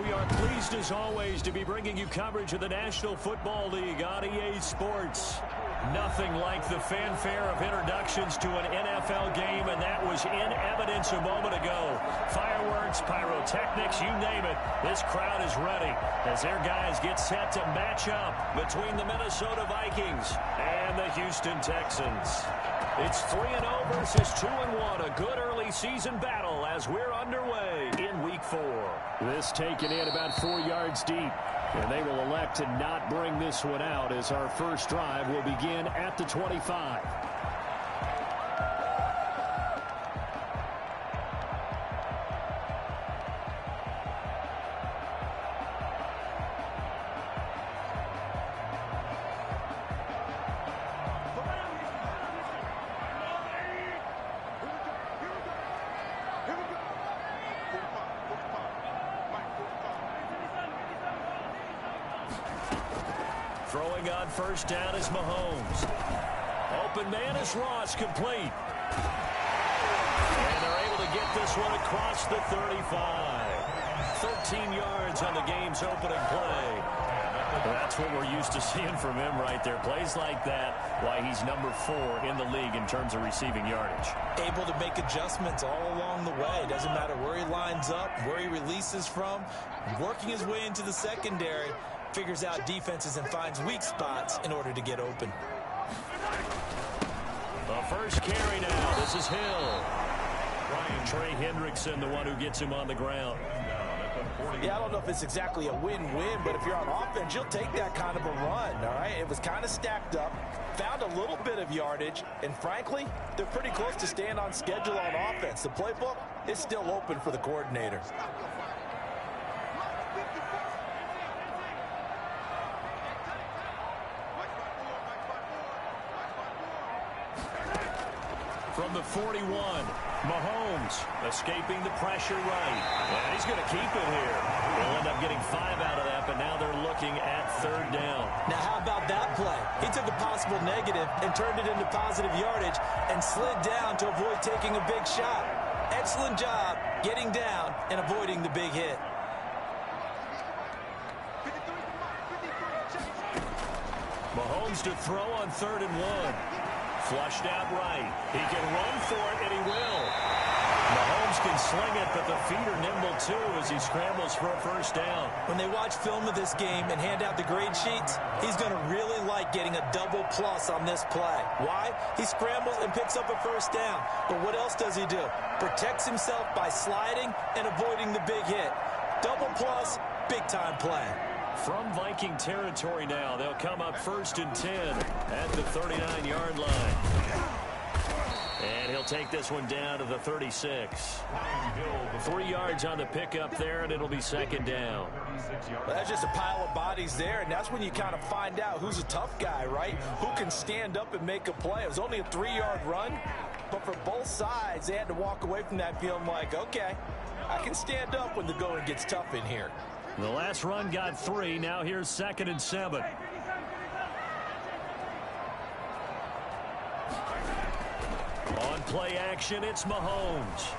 We are pleased as always to be bringing you coverage of the National Football League on EA Sports. Nothing like the fanfare of introductions to an NFL game, and that was in evidence a moment ago. Fireworks, pyrotechnics, you name it. This crowd is ready as their guys get set to match up between the Minnesota Vikings and the Houston Texans. It's 3-0 versus 2-1, a good early season battle as we're underway in Week 4. This taken in about 4 yards deep. And they will elect to not bring this one out as our first drive will begin at the 25. Throwing on first down is Mahomes. Open man is Ross, complete. And they're able to get this one across the 35. 13 yards on the game's opening play. That's what we're used to seeing from him right there. Plays like that, why he's number 4 in the league in terms of receiving yardage. Able to make adjustments all along the way. Doesn't matter where he lines up, where he releases from. Working his way into the secondary. Figures out defenses and finds weak spots in order to get open. The first carry now. This is Hill. Trey Hendrickson, the one who gets him on the ground. Yeah, I don't know if it's exactly a win-win, but if you're on offense, you'll take that kind of a run, all right? It was kind of stacked up, found a little bit of yardage, and frankly, they're pretty close to staying on schedule on offense. The playbook is still open for the coordinator. From the 41, Mahomes escaping the pressure right. And he's going to keep it here. They'll end up getting 5 out of that, but now they're looking at third down. Now, how about that play? He took a possible negative and turned it into positive yardage and slid down to avoid taking a big shot. Excellent job getting down and avoiding the big hit. Mahomes to throw on 3rd and 1. Flushed out right. He can run for it, and he will. Mahomes can sling it, but the feet are nimble, too, as he scrambles for a first down. When they watch film of this game and hand out the grade sheets, he's going to really like getting a double plus on this play. Why? He scrambles and picks up a first down. But what else does he do? Protects himself by sliding and avoiding the big hit. Double plus, big-time play. From Viking territory now, they'll come up 1st and 10 at the 39-yard line. And he'll take this one down to the 36. 3 yards on the pickup there, and it'll be 2nd down. Well, that's just a pile of bodies there, and that's when you kind of find out who's a tough guy, right? Who can stand up and make a play. It was only a 3-yard run, but for both sides, they had to walk away from that feeling like, okay, I can stand up when the going gets tough in here. The last run got 3. Now here's 2nd and 7. On play action, it's Mahomes.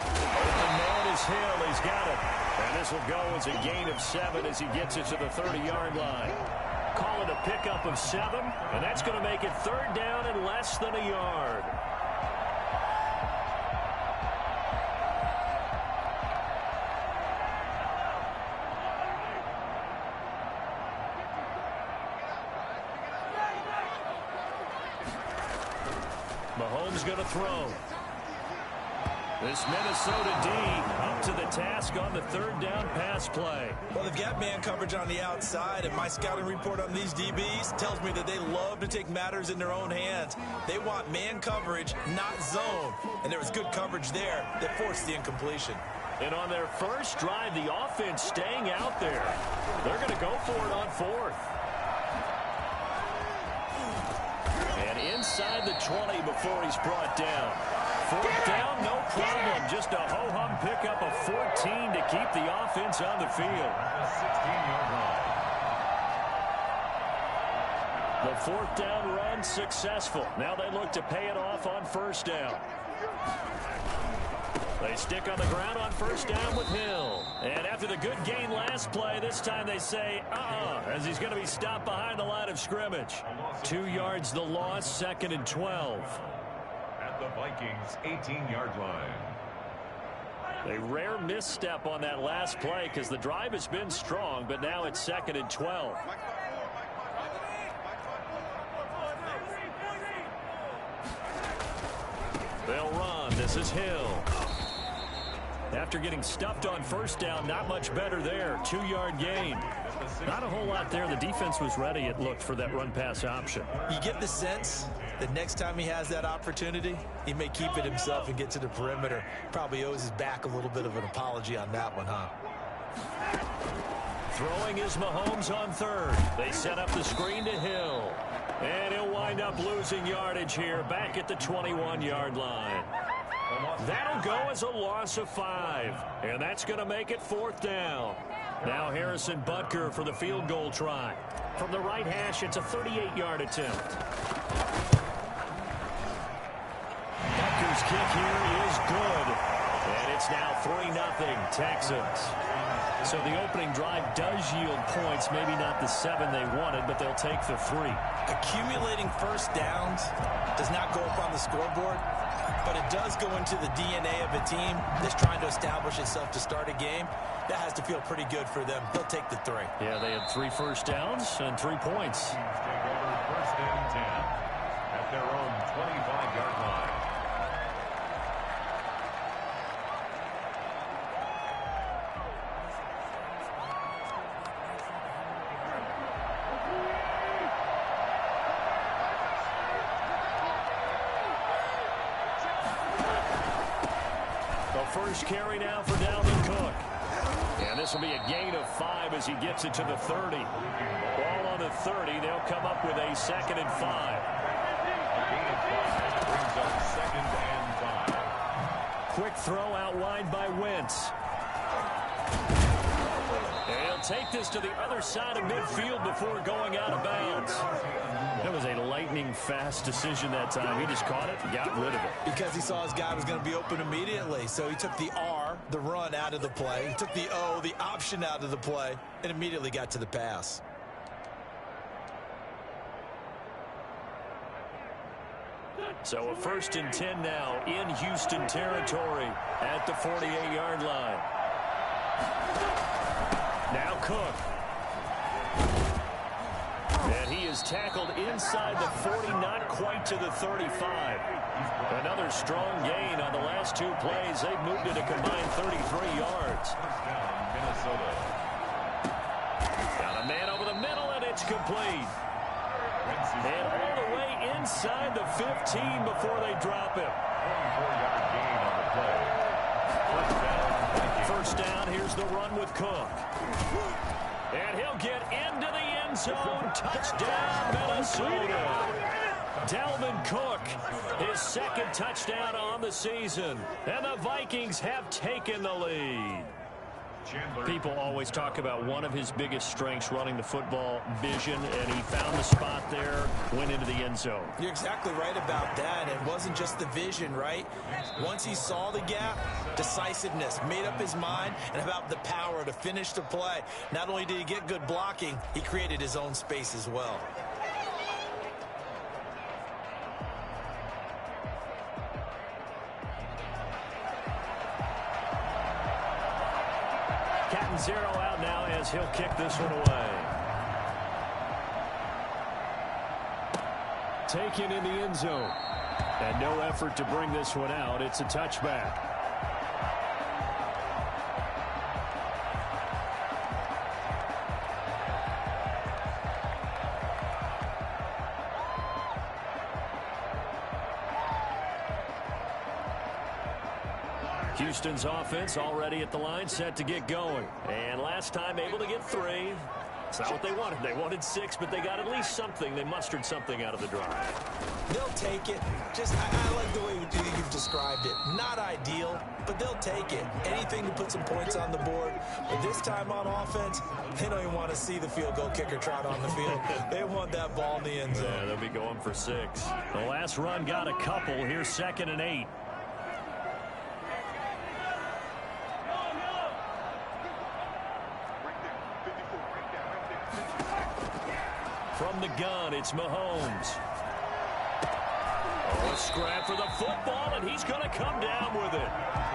Open man is Hill. He's got it. And this will go as a gain of 7 as he gets it to the 30-yard line. Call it a pickup of 7, and that's going to make it 3rd down and less than a yard. Mahomes going to throw. This Minnesota D up to the task on the 3rd down pass play. Well, they've got man coverage on the outside, and my scouting report on these DBs tells me that they love to take matters in their own hands. They want man coverage, not zone. And there was good coverage there that forced the incompletion. And on their first drive, the offense staying out there. They're going to go for it on 4th. And inside the 20 before he's brought down. 4th down, no problem. Just a ho-hum pickup of 14 to keep the offense on the field. The 4th down run successful. Now they look to pay it off on 1st down. They stick on the ground on first down with Hill. And after the good gain last play, this time they say, as he's going to be stopped behind the line of scrimmage. 2 yards the loss, 2nd and 12. At the Vikings' 18-yard line. A rare misstep on that last play because the drive has been strong, but now it's 2nd and 12. They'll run. This is Hill. After getting stuffed on first down, not much better there. 2-yard gain. Not a whole lot there. The defense was ready, it looked, for that run-pass option. You get the sense that next time he has that opportunity, he may keep it himself and get to the perimeter. Probably owes his back a little bit of an apology on that one, huh? Throwing is Mahomes on third. They set up the screen to Hill. And he'll wind up losing yardage here back at the 21-yard line. That'll go as a loss of 5. And that's going to make it 4th down. Now Harrison Butker for the field goal try. From the right hash, it's a 38-yard attempt. Butker's kick here is good. And it's now 3-0 Texans. So the opening drive does yield points, maybe not the 7 they wanted, but they'll take the 3. Accumulating first downs does not go up on the scoreboard, but it does go into the DNA of a team that's trying to establish itself to start a game. That has to feel pretty good for them. They'll take the 3. Yeah, they had 3 first downs and 3 points. Take over 1st and 10 at their own 25-yard line. First carry now for Dalvin Cook. And this will be a gain of 5 as he gets it to the 30. Ball on the 30. They'll come up with a 2nd and 5. A gain of 5 brings up 2nd and 5. Quick throw out wide by Wentz. And he'll take this to the other side of midfield before going out of bounds. That was a lightning-fast decision that time. He just caught it and got rid of it. Because he saw his guy was going to be open immediately. So he took the R, the run, out of the play. He took the O, the option, out of the play, and immediately got to the pass. So a 1st and 10 now in Houston territory at the 48-yard line. Now Cook. And he is tackled inside the 40, not quite to the 35. Another strong gain on the last 2 plays. They've moved it a combined 33 yards. Minnesota. Got a man over the middle, and it's complete. And all the way inside the 15 before they drop him. 44-yard gain on the play. First down, here's the run with Cook. And he'll get into the end zone. Touchdown, Minnesota. Dalvin Cook, his 2nd touchdown on the season. And the Vikings have taken the lead. People always talk about one of his biggest strengths, running the football, vision, and he found the spot there, went into the end zone. You're exactly right about that. It wasn't just the vision, right? Once he saw the gap, decisiveness, made up his mind, and about the power to finish the play. Not only did he get good blocking, he created his own space as well. Zero out now as he'll kick this one away. Taken in the end zone. And no effort to bring this one out. It's a touchback. Houston's offense already at the line, set to get going. And last time able to get 3. It's not what they wanted. They wanted 6, but they got at least something. They mustered something out of the drive. They'll take it. I like the way you've described it. Not ideal, but they'll take it. Anything to put some points on the board. But this time on offense, they don't even want to see the field goal kicker trot on the field. They want that ball in the end zone. Yeah, they'll be going for 6. The last run got a couple. Here's 2nd and 8. From the gun, it's Mahomes. Oh, a scrap for the football, and he's going to come down with it.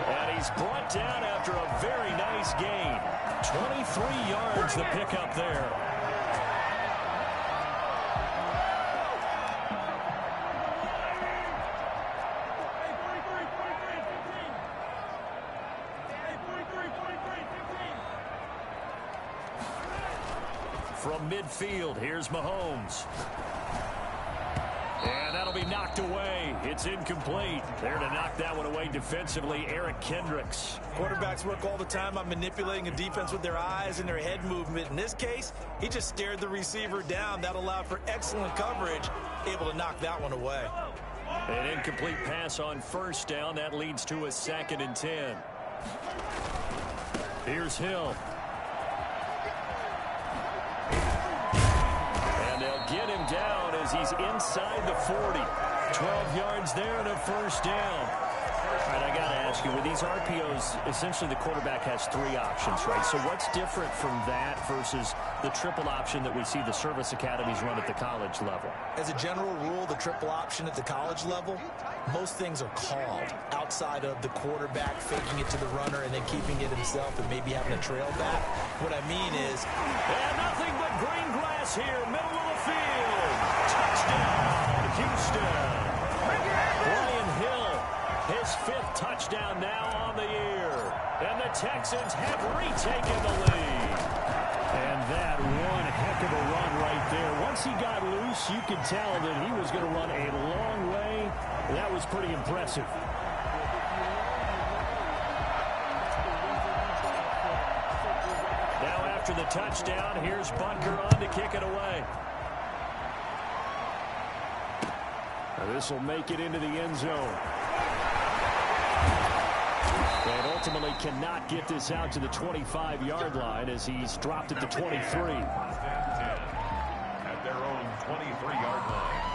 And he's brought down after a very nice gain. 23 yards the pickup there. From midfield, here's Mahomes. And that'll be knocked away. It's incomplete. There to knock that one away defensively, Eric Kendricks. Quarterbacks work all the time on manipulating a defense with their eyes and their head movement. In this case, he just stared the receiver down. That allowed for excellent coverage, able to knock that one away. An incomplete pass on first down. That leads to a 2nd and 10. Here's Hill. And they'll get him down as he's inside the 40. 12 yards there and a first down. All right, I got to ask you, with these RPOs, essentially the quarterback has 3 options, right? So what's different from that versus the triple option that we see the service academies run at the college level? As a general rule, the triple option at the college level, most things are called outside of the quarterback faking it to the runner and then keeping it himself and maybe having a trail back. What I mean is... And nothing but green grass here, middle of the field. Touchdown, Houston. Brian Hill, his 5th touchdown now on the year. And the Texans have retaken the lead. And that one heck of a run right there. Once he got loose, you could tell that he was going to run a long way. That was pretty impressive. Now after the touchdown, here's Butker on to kick it away. This will make it into the end zone. And ultimately cannot get this out to the 25-yard line as he's dropped at the 23. At their own 23-yard line.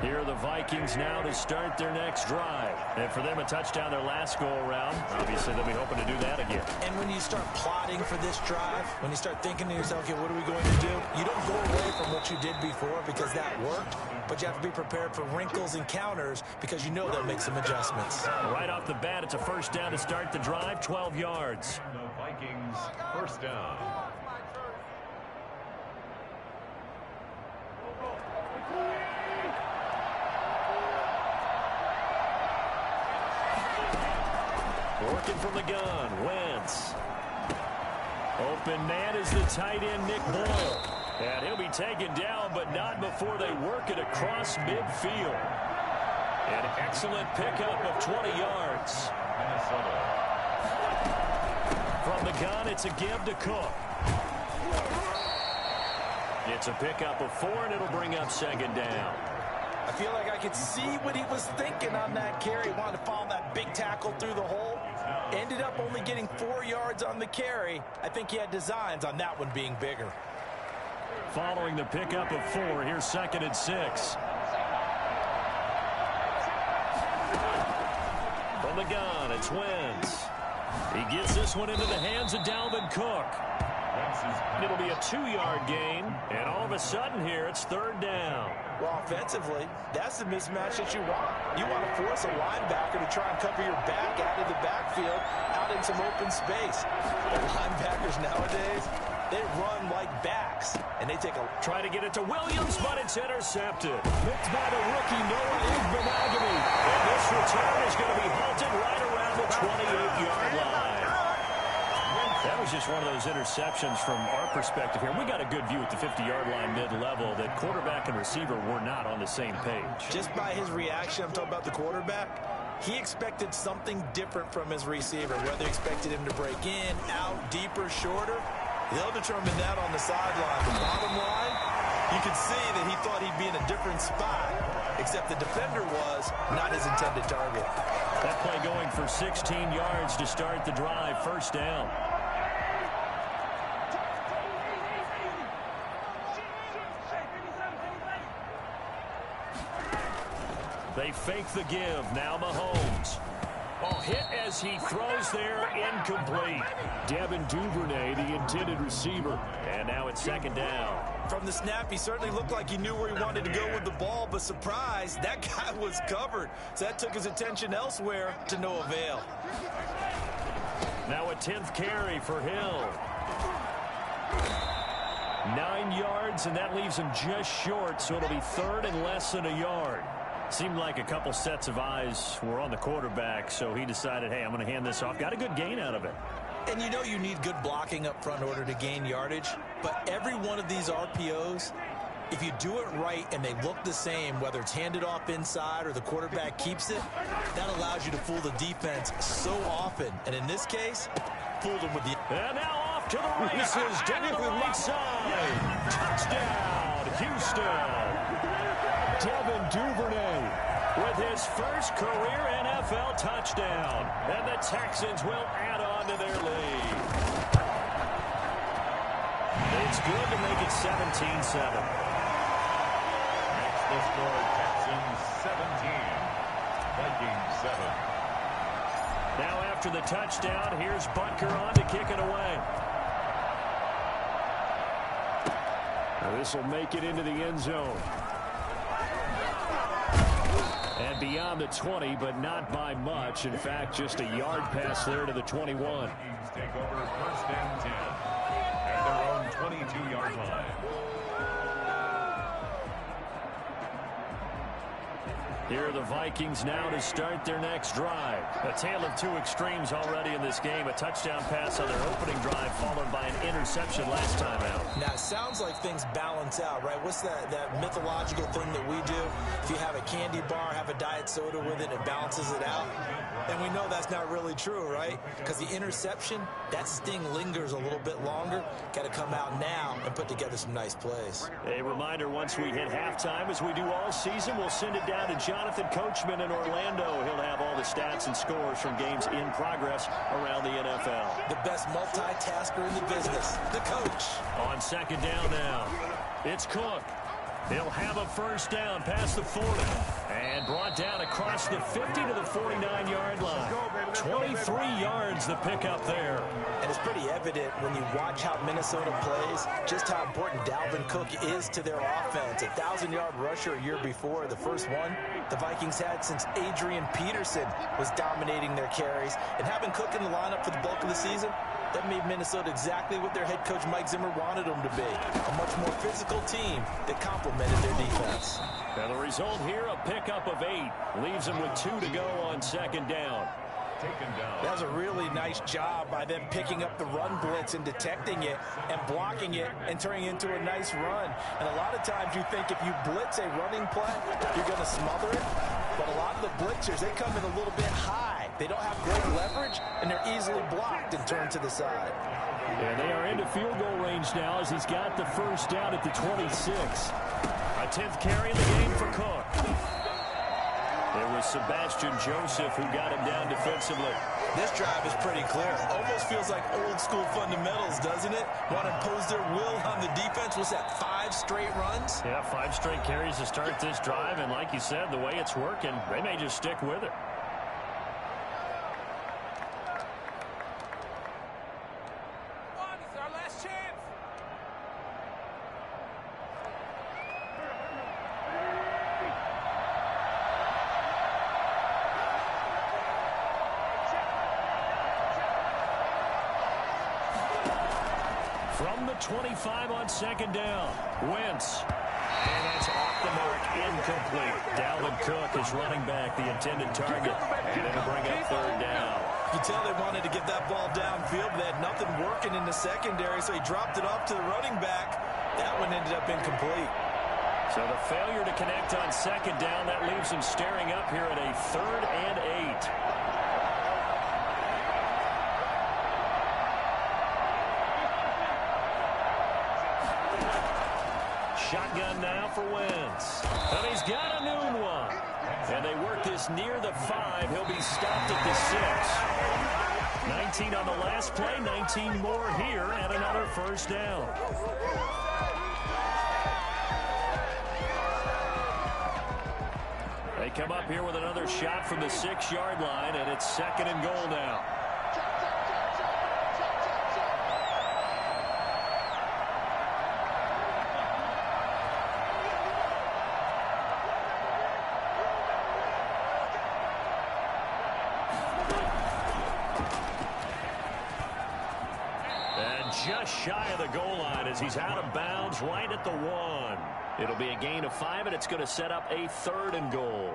Here are the Vikings now to start their next drive. And for them, a touchdown their last go-around. Obviously, they'll be hoping to do that again. And when you start plotting for this drive, when you start thinking to yourself, okay, what are we going to do? You don't go away from what you did before because that worked, but you have to be prepared for wrinkles and counters because you know they'll make some adjustments. Right off the bat, it's a first down to start the drive, 12 yards. The Vikings first down. Working from the gun, Wentz. Open man is the tight end, Nick Boyle. And he'll be taken down, but not before they work it across midfield. An excellent pickup of 20 yards. Minnesota. From the gun, it's a give to Cook. It's a pickup of 4, and it'll bring up 2nd down. I feel like I could see what he was thinking on that carry. He wanted to follow that big tackle through the hole. Ended up only getting 4 yards on the carry. I think he had designs on that one being bigger. Following the pickup of 4, here's 2nd and 6. From the gun, it's Wentz. He gets this one into the hands of Dalvin Cook. It'll be a 2-yard gain, and all of a sudden here, it's 3rd down. Well, offensively, that's the mismatch that you want. You want to force a linebacker to try and cover your back out of the backfield, out in some open space. The linebackers nowadays, they run like backs, and they take a... Try to get it to Williams, but it's intercepted. Picked by the rookie, Noah Igbenogany. And this return is going to be halted right around the 28-yard line. That was just one of those interceptions from our perspective here. We got a good view at the 50-yard line mid-level that quarterback and receiver were not on the same page. Just by his reaction, I'm talking about the quarterback, he expected something different from his receiver, whether he expected him to break in, out, deeper, shorter. They'll determine that on the sideline. The bottom line, you could see that he thought he'd be in a different spot, except the defender was not his intended target. That play going for 16 yards to start the drive, 1st down. They fake the give. Now Mahomes. Oh, hit as he throws there, incomplete. Devin Duvernay, the intended receiver. And now it's second down. From the snap, he certainly looked like he knew where he wanted to go with the ball, but surprise, that guy was covered. So that took his attention elsewhere to no avail. Now a 10th carry for Hill. 9 yards, and that leaves him just short, so it'll be third and less than a yard. Seemed like a couple sets of eyes were on the quarterback, so he decided, hey, I'm going to hand this off. Got a good gain out of it. And you know you need good blocking up front in order to gain yardage, but every one of these RPOs, if you do it right and they look the same, whether it's handed off inside or the quarterback keeps it, that allows you to fool the defense so often. And in this case, fooled them with the... And now off to the races, down the right side. Touchdown, Houston. Devin Duvernay with his first career NFL touchdown. And the Texans will add on to their lead. It's good to make it 17-7. Next the score, Texans 17, Vikings 7. Now after the touchdown, here's Butker on to kick it away. Now this will make it into the end zone. And beyond the 20, but not by much. In fact, just a yard pass there to the 21. Vikings take over first and 10 at their own 22-yard line. Here are the Vikings now to start their next drive. A tale of two extremes already in this game. A touchdown pass on their opening drive followed by an interception last time out. Now, it sounds like things balance out, right? What's that mythological thing that we do? If you have a candy bar, have a diet soda with it, it balances it out. And we know that's not really true, right? Because the interception, that sting lingers a little bit longer. Got to come out now and put together some nice plays. A reminder, once we hit halftime, as we do all season, we'll send it down to Jonathan Coachman in Orlando. He'll have all the stats and scores from games in progress around the NFL. The best multitasker in the business, the coach. On second down now, it's Cook. He'll have a first down past the 40 and brought down across the 50 to the 49-yard line. 23 yards the pickup there. And it's pretty evident when you watch how Minnesota plays, just how important Dalvin Cook is to their offense. A 1,000-yard rusher a year before, the first one the Vikings had since Adrian Peterson was dominating their carries. And having Cook in the lineup for the bulk of the season, that made Minnesota exactly what their head coach Mike Zimmer wanted them to be. A much more physical team that complemented their defense. Now the result here, a pickup of 8. Leaves them with 2 to go on second down. Taken down. That was a really nice job by them picking up the run blitz and detecting it and blocking it and turning it into a nice run. And a lot of times you think if you blitz a running play, you're going to smother it. But a lot of the blitzers, they come in a little bit high. They don't have great leverage, and they're easily blocked and turned to the side. And they are into field goal range now as he's got the first down at the 26. A 10th carry in the game for Cook. It was Sebastian Joseph who got him down defensively. This drive is pretty clear. Almost feels like old school fundamentals, doesn't it? Want to impose their will on the defense. What's that, 5 straight runs? Yeah, 5 straight carries to start this drive. And like you said, the way it's working, they may just stick with it. From the 25 on second down, Wentz. And that's off the mark, incomplete. Dalvin Cook is running back, the intended target. And it'll bring up third down. You tell they wanted to get that ball downfield, but they had nothing working in the secondary, so he dropped it off to the running back. That one ended up incomplete. So the failure to connect on second down, that leaves him staring up here at a 3rd and 8. Shotgun now for Wentz. And he's got a noon one. And they work this near the 5. He'll be stopped at the 6. 19 on the last play, 19 more here, and another first down. They come up here with another shot from the 6-yard line, and it's 2nd and goal now. Just shy of the goal line as he's out of bounds right at the 1. It'll be a gain of 5, and it's going to set up a 3rd and goal.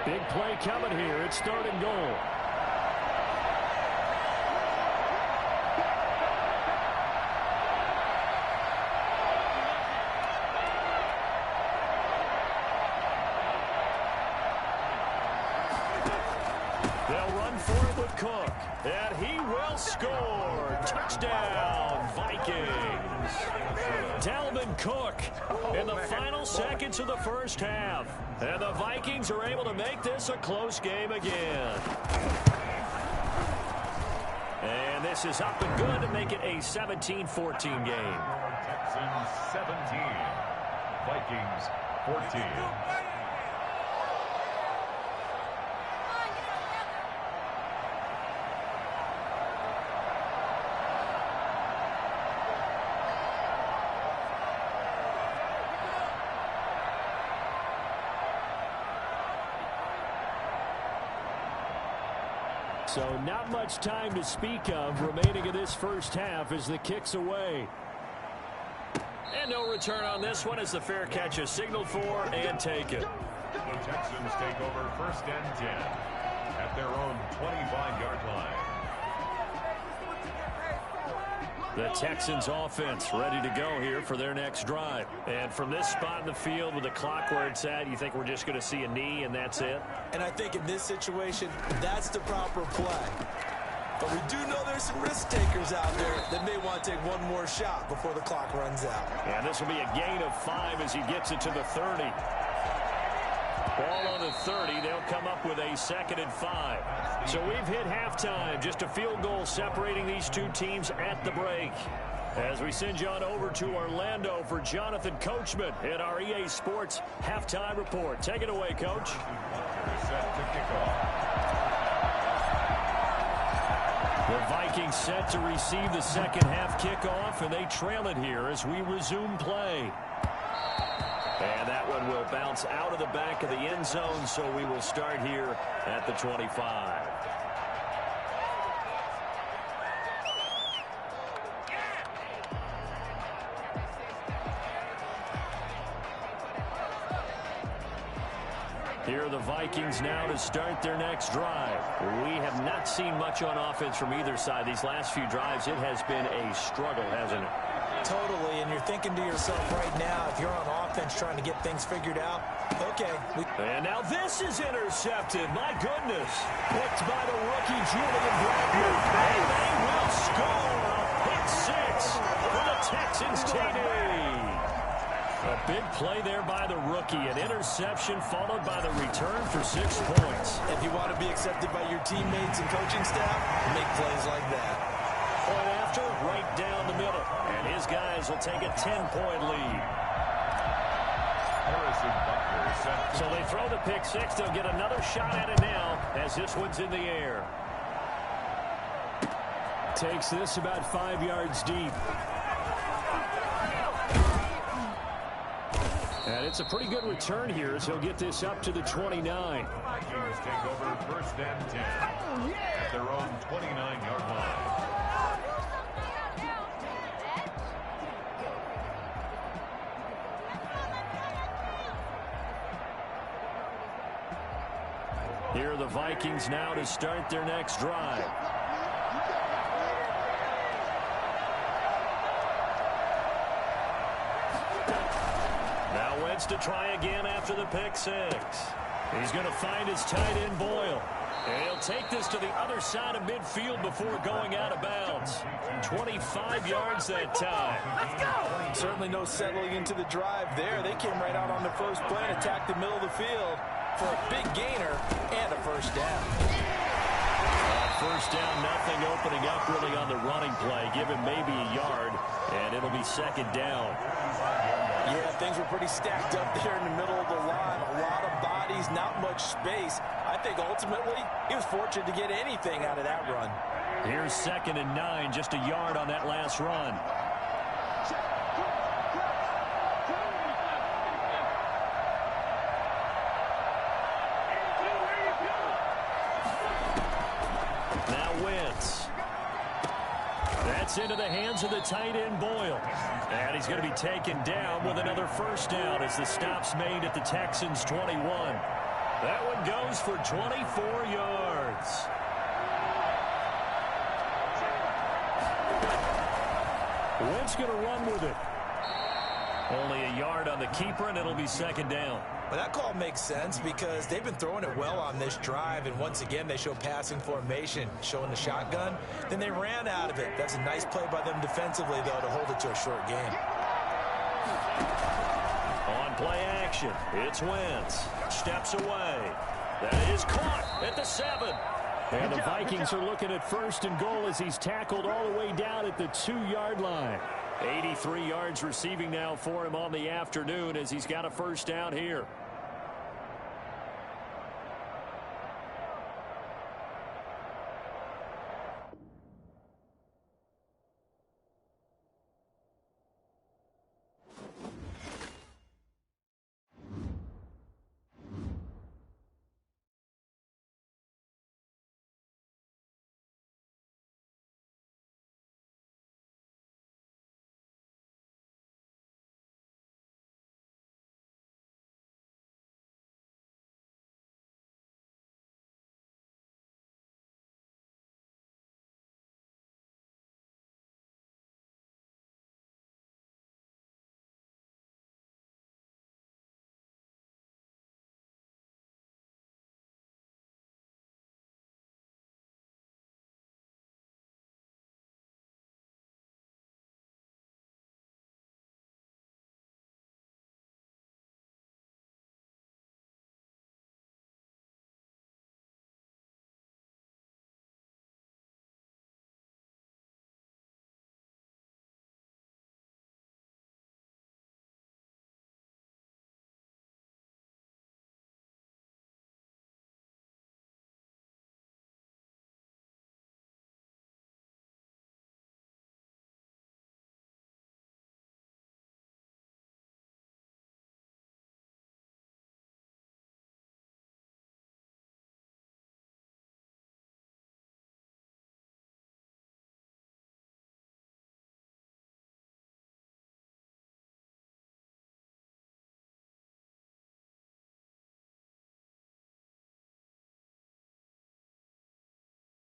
Big play coming here. It's 3rd and goal. They'll run for it with Cook, and he will score. Touchdown, Vikings. Dalvin Cook in the final seconds of the first half. And the Vikings are able to make this a close game again. And this is up and good to make it a 17-14 game. Texans 17, Vikings 14. So not much time to speak of remaining in this first half as the kick's away. And no return on this one as the fair catch is signaled for and taken. The Texans take over 1st and 10 at their own 25-yard line. The Texans offense ready to go here for their next drive. And from this spot in the field with the clock where it's at, you think we're just going to see a knee and that's it? And I think in this situation, that's the proper play. But we do know there's some risk takers out there that may want to take one more shot before the clock runs out. And this will be a gain of 5 as he gets it to the 30. Ball on the 30. They'll come up with a 2nd and 5. So we've hit halftime. Just a field goal separating these two teams at the break. As we send you on over to Orlando for Jonathan Coachman in our EA Sports Halftime Report. Take it away, Coach. Set to kick off. The Vikings set to receive the second half kickoff, and they trail it here as we resume play. And that one will bounce out of the back of the end zone, so we will start here at the 25. Here are the Vikings now to start their next drive. We have not seen much on offense from either side. These last few drives, it has been a struggle, hasn't it? Totally, and you're thinking to yourself right now, if you're on offense trying to get things figured out, okay. And now this is intercepted. My goodness. Picked by the rookie, Julian Blackman. And they will score. Hit 6 for the Texans TD. A big play there by the rookie. An interception followed by the return for 6 points. If you want to be accepted by your teammates and coaching staff, make plays like that. Point after, right down the middle. And his guys will take a 10-point lead. So they throw the pick 6. They'll get another shot at it now as this one's in the air. Takes this about 5 yards deep. And it's a pretty good return here as he'll get this up to the 29. Vikings take over 1st and 10 at their own 29-yard line. Here are the Vikings now to start their next drive. Now Wentz to try again after the pick 6. He's going to find his tight end Boyle. And he'll take this to the other side of midfield before going out of bounds. 25 yards that time. Let's go! Certainly no settling into the drive there. They came right out on the first play and attacked the middle of the field for a big gainer and a first down. first down, nothing opening up really on the running play. Give him maybe a yard, and it'll be second down. Yeah, things were pretty stacked up there in the middle of the line. A lot of bodies, not much space. I think ultimately he was fortunate to get anything out of that run. Here's 2nd and 9, just a yard on that last run. Now Wentz. That's into the hands of the tight end Boyle. And he's going to be taken down with another first down as the stop's made at the Texans' 21. That one goes for 24 yards. Wentz going to run with it. Only a yard on the keeper, and it'll be second down. Well, that call makes sense because they've been throwing it well on this drive, and once again they show passing formation, showing the shotgun. Then they ran out of it. That's a nice play by them defensively, though, to hold it to a short game. On play action, it's Wentz. Steps away. That is caught at the 7. And the Vikings are looking at 1st and goal as he's tackled all the way down at the 2-yard line. 83 yards receiving now for him on the afternoon as he's got a first down here.